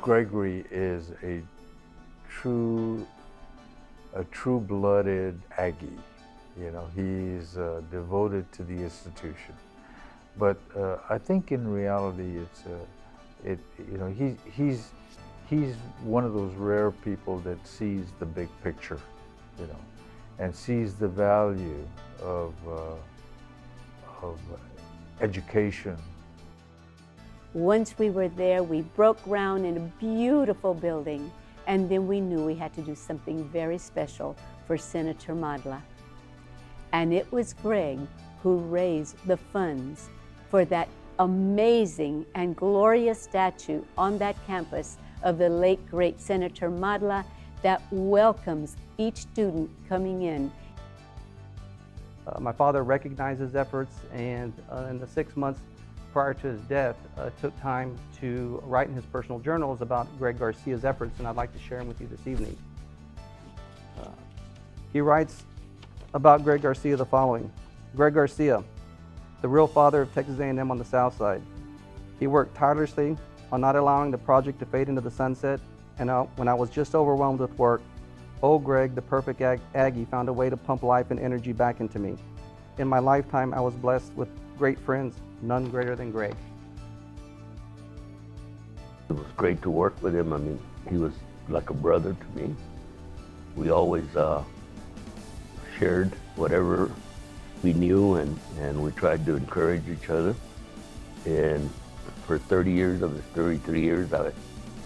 Gregory is a true-blooded Aggie. You know, he's devoted to the institution. But I think in reality, he's one of those rare people that sees the big picture, you know, and sees the value of education. Once we were there, we broke ground in a beautiful building, and then we knew we had to do something very special for Senator MADLA. And it was Greg who raised the funds for that amazing and glorious statue on that campus of the late great Senator MADLA that welcomes each student coming in. My father recognized his efforts, and in the 6 months prior to his death, took time to write in his personal journals about Greg Garcia's efforts, and I'd like to share them with you this evening. He writes about Greg Garcia the following: Greg Garcia, the real father of Texas A&M on the South Side. He worked tirelessly on not allowing the project to fade into the sunset, and when I was just overwhelmed with work, old Greg, the perfect Aggie, found a way to pump life and energy back into me. In my lifetime, I was blessed with great friends, none greater than Greg. It was great to work with him. I mean, he was like a brother to me. We always shared whatever we knew, and we tried to encourage each other. And for 30 years of his 33 years, I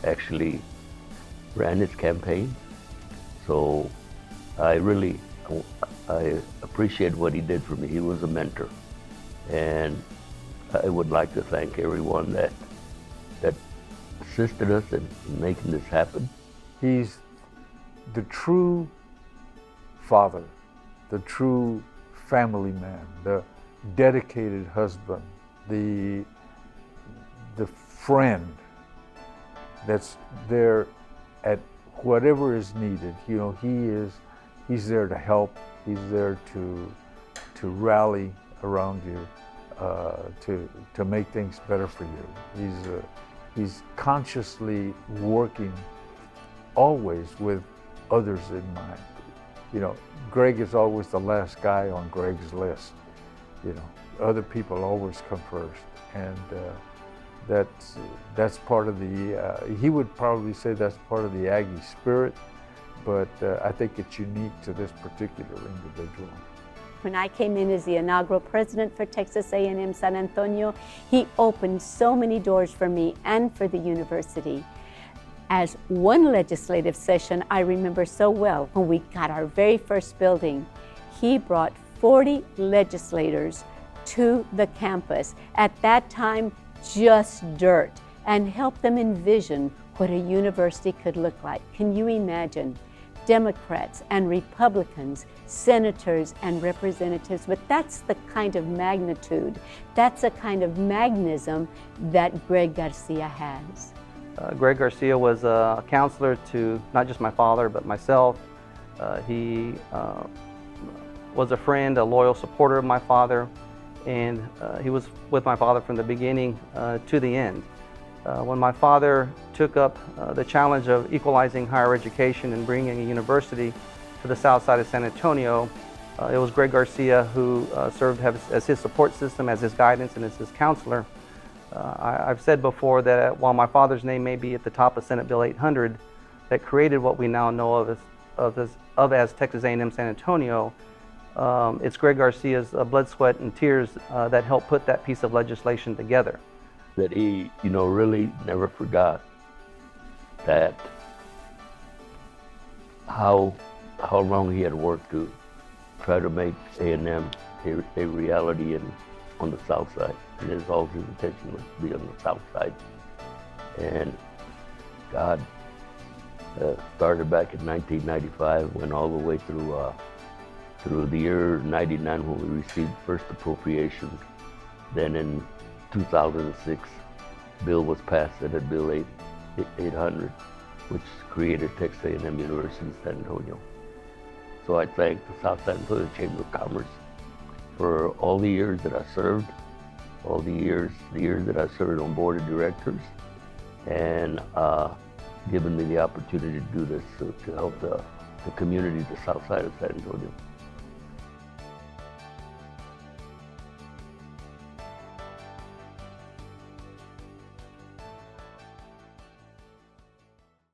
actually ran his campaign. So I appreciate what he did for me. He was a mentor. And I would like to thank everyone that assisted us in making this happen. He's the true father, the true family man, the dedicated husband, the friend that's there at whatever is needed. You know, he's there to help. He's there to rally around you, to make things better for you. He's consciously working always with others in mind. You know, Greg is always the last guy on Greg's list. You know, other people always come first, and that's part of the. He would probably say that's part of the Aggie spirit, but I think it's unique to this particular individual. When I came in as the inaugural president for Texas A&M San Antonio, he opened so many doors for me and for the university. As one legislative session I remember so well, when we got our very first building, he brought 40 legislators to the campus, at that time just dirt, and helped them envision what a university could look like. Can you imagine? Democrats and Republicans, senators and representatives, but that's the kind of magnitude, that's the kind of magnism that Greg Garcia has. Greg Garcia was a counselor to not just my father, but myself. He was a friend, a loyal supporter of my father, and he was with my father from the beginning to the end. When my father took up the challenge of equalizing higher education and bringing a university to the south side of San Antonio, it was Greg Garcia who served as his support system, as his guidance, and as his counselor. I've said before that while my father's name may be at the top of Senate Bill 800 that created what we now know of as Texas A&M San Antonio, it's Greg Garcia's blood, sweat, and tears that helped put that piece of legislation together. That he, you know, really never forgot that how long he had worked to try to make A&M a reality on the south side. And his always his intention was to be on the south side. And God started back in 1995, went all the way through the year 99 when we received first appropriations. Then in 2006, bill was passed, Senate Bill 800, which created Texas A&M University in San Antonio. So I thank the South San Antonio Chamber of Commerce for all the years that I served, all the years that I served on board of directors, and given me the opportunity to do this to help the community, the south side of San Antonio.